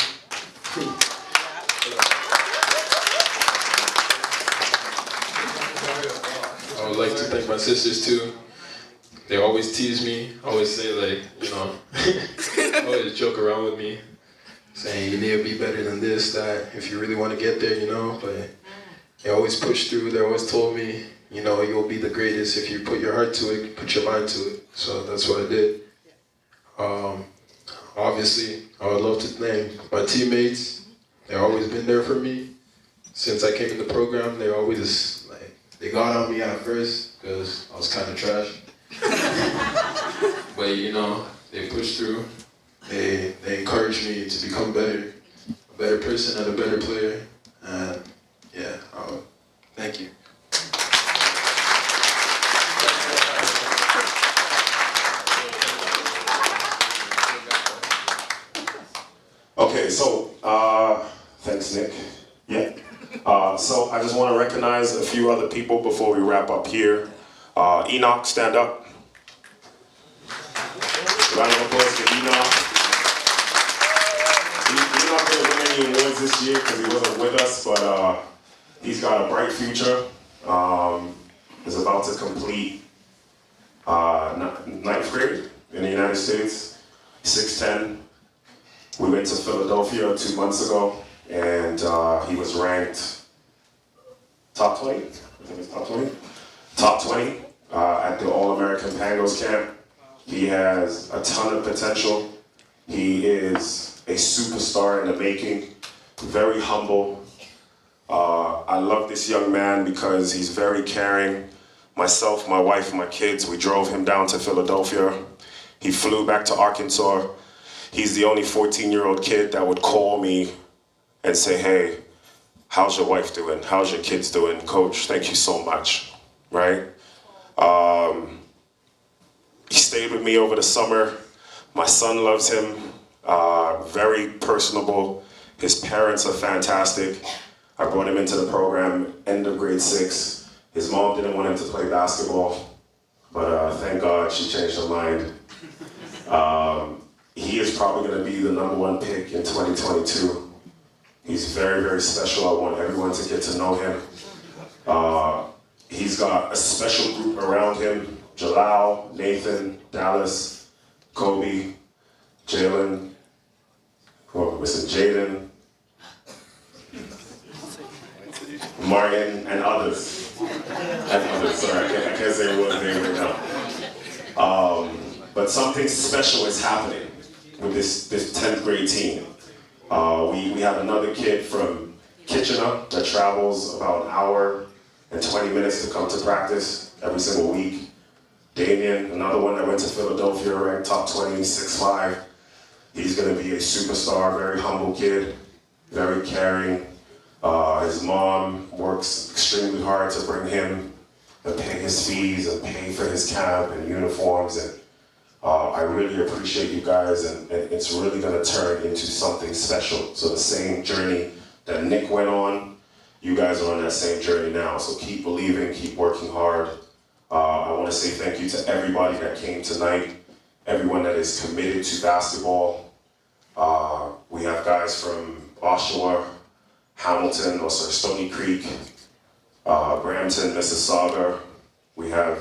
I would like to thank my sisters too. They always tease me, always say like, always joke around with me, saying you need to be better than this, that, if you really want to get there, but they always push through. They always told me, you'll be the greatest if you put your heart to it, put your mind to it. So that's what I did. Obviously, I would love to thank my teammates. They've always been there for me. Since I came in the program, they always, they got on me at first because I was kind of trash. But they pushed through. They encouraged me to become better, a better person and a better player. And yeah, thank you. Okay, so thanks, Nick. Yeah. So I just want to recognize a few other people before we wrap up here. Enoch, stand up. Round of applause for Enoch. Enoch didn't win any awards this year because he wasn't with us, but he's got a bright future. Is about to complete 9th grade in the United States. 6'10". We went to Philadelphia 2 months ago, and he was ranked top 20. I think it's top 20. Top 20 at the All-American Pangos camp. He has a ton of potential. He is a superstar in the making, very humble. I love this young man because he's very caring. Myself, my wife, and my kids, we drove him down to Philadelphia. He flew back to Arkansas. He's the only 14-year-old kid that would call me and say, hey, how's your wife doing? How's your kids doing? Coach, thank you so much, right? He stayed with me over the summer. My son loves him, very personable. His parents are fantastic. I brought him into the program end of grade 6. His mom didn't want him to play basketball, but thank God she changed her mind. he is probably going to be the #1 pick in 2022. He's very, very special. I want everyone to get to know him. He's got a special group around him: Jalal, Nathan, Dallas, Kobe, Jalen, Jaden, Martin, and others. Sorry, I can't say one name right now. But something special is happening with this 10th grade team. We have another kid from Kitchener that travels about an hour and 20 minutes to come to practice every single week. Damien, another one that went to Philadelphia, ranked top 20, 6'5". He's gonna be a superstar, very humble kid, very caring. His mom works extremely hard to bring him and pay his fees and pay for his camp and uniforms. And I really appreciate you guys, and it's really gonna turn into something special. So the same journey that Nick went on, you guys are on that same journey now. So keep believing, keep working hard. I wanna say thank you to everybody that came tonight, everyone that is committed to basketball. We have guys from Oshawa, Hamilton, also Stony Creek, Brampton, Mississauga. We have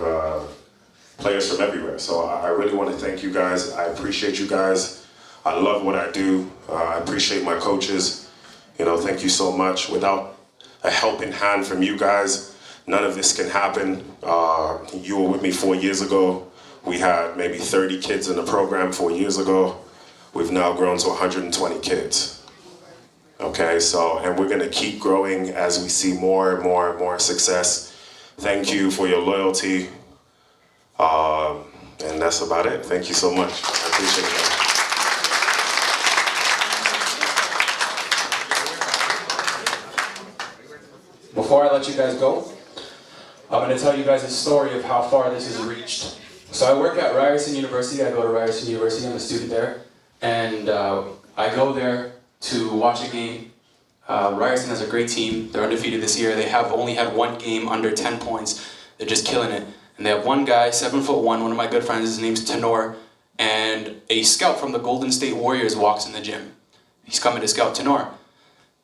players from everywhere. So I really want to thank you guys. I appreciate you guys. I love what I do. I appreciate my coaches. You know, thank you so much. Without a helping hand from you guys, none of this can happen. You were with me 4 years ago. We had maybe 30 kids in the program 4 years ago. We've now grown to 120 kids. Okay, so, and we're gonna keep growing as we see more and more and more success. Thank you for your loyalty. And that's about it. Thank you so much. I appreciate it. Before I let you guys go, I'm going to tell you guys a story of how far this has reached. So I work at Ryerson University. I go to Ryerson University. I'm a student there. And I go there to watch a game. Ryerson has a great team. They're undefeated this year. They have only had one game under 10 points. They're just killing it. And they have one guy, 7'1", one of my good friends, his name's Tenor, and a scout from the Golden State Warriors walks in the gym. He's coming to scout Tenor.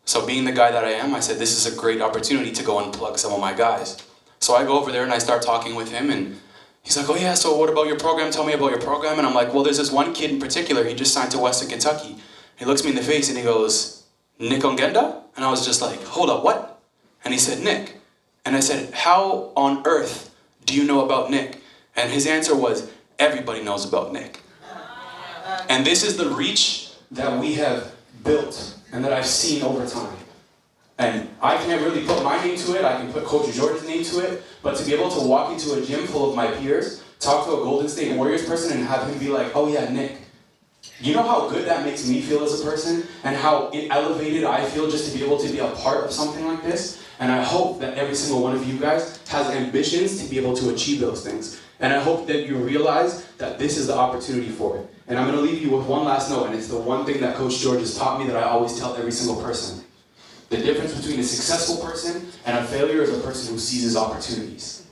So being the guy that I am, I said, this is a great opportunity to go and plug some of my guys. So I go over there and I start talking with him, and he's like, oh yeah, so what about your program? Tell me about your program. And I'm like, well, there's this one kid in particular, he just signed to Western Kentucky. He looks me in the face and he goes, Nick Ongenda? And I was just like, hold up, what? And he said, Nick. And I said, how on earth do you know about Nick? And his answer was, everybody knows about Nick. And this is the reach that we have built and that I've seen over time. And I can't really put my name to it, I can put Coach George's name to it, but to be able to walk into a gym full of my peers, talk to a Golden State Warriors person and have him be like, oh yeah, Nick. You know how good that makes me feel as a person, and how elevated I feel just to be able to be a part of something like this? And I hope that every single one of you guys has ambitions to be able to achieve those things. And I hope that you realize that this is the opportunity for it. And I'm going to leave you with one last note, and it's the one thing that Coach George has taught me that I always tell every single person. The difference between a successful person and a failure is a person who seizes opportunities.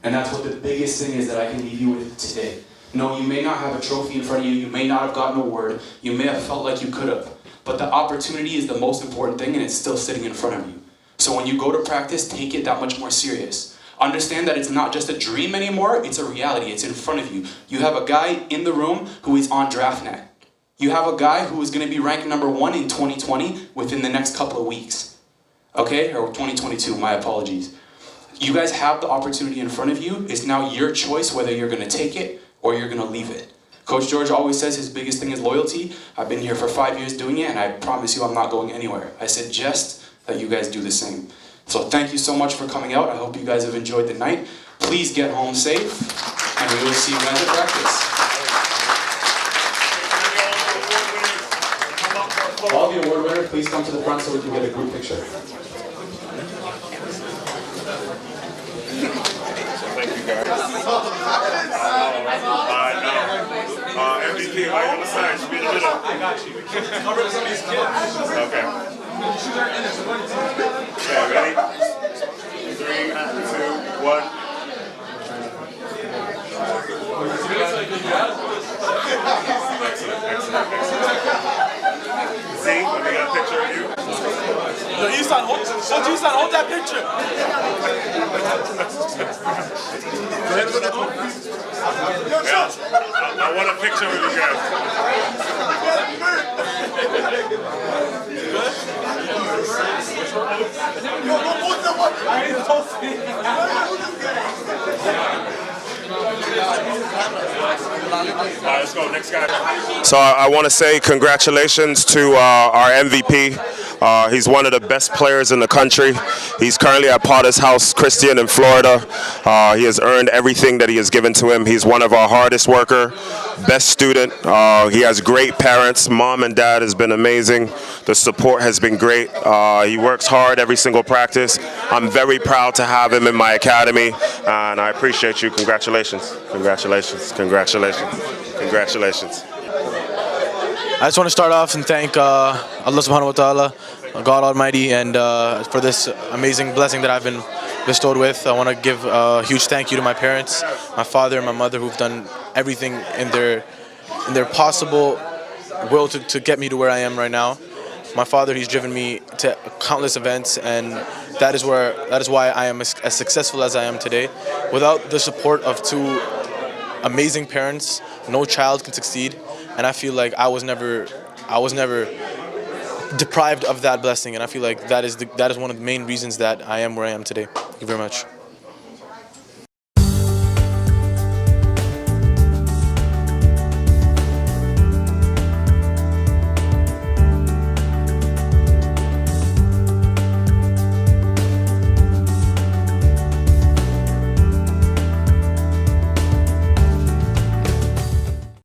And that's what the biggest thing is that I can leave you with today. No, you may not have a trophy in front of you, you may not have gotten an award, you may have felt like you could have, but the opportunity is the most important thing, and it's still sitting in front of you. So when you go to practice, take it that much more serious. Understand that it's not just a dream anymore, it's a reality, it's in front of you. You have a guy in the room who is on DraftNet. You have a guy who is going to be ranked #1 in 2020 within the next couple of weeks. Okay, or 2022, my apologies. You guys have the opportunity in front of you. It's now your choice whether you're going to take it or you're going to leave it. Coach George always says his biggest thing is loyalty. I've been here for 5 years doing it, and I promise you I'm not going anywhere. I suggest that you guys do the same. So thank you so much for coming out. I hope you guys have enjoyed the night. Please get home safe, and we will see you guys at practice. All the award winners, please come to the front so we can get a group picture. Thank you guys. MVP, right on the side. Should be in the middle. I got you. Cover some of these kids. Okay. Okay, ready? 3, 2, 1. Excellent, excellent. got a picture of you. Isan, hold that picture. I want a picture with you guys. All right, let's go. Next guy. So I want to say congratulations to our MVP. He's one of the best players in the country. He's currently at Potter's House Christian in Florida. He has earned everything that he has given to him. He's one of our hardest worker, best student. He has great parents. Mom and dad has been amazing. The support has been great. He works hard every single practice. I'm very proud to have him in my academy, and I appreciate you. Congratulations. Congratulations. Congratulations. Congratulations. I just want to start off and thank Allah subhanahu wa ta'ala, God Almighty, and for this amazing blessing that I've been bestowed with. I want to give a huge thank you to my parents, my father and my mother, who've done everything in their possible will to get me to where I am right now. My father, he's driven me to countless events, and that is why I am as successful as I am today. Without the support of two amazing parents, no child can succeed. And I feel like I was never deprived of that blessing, and I feel like that is one of the main reasons that I am where I am today. Thank you very much.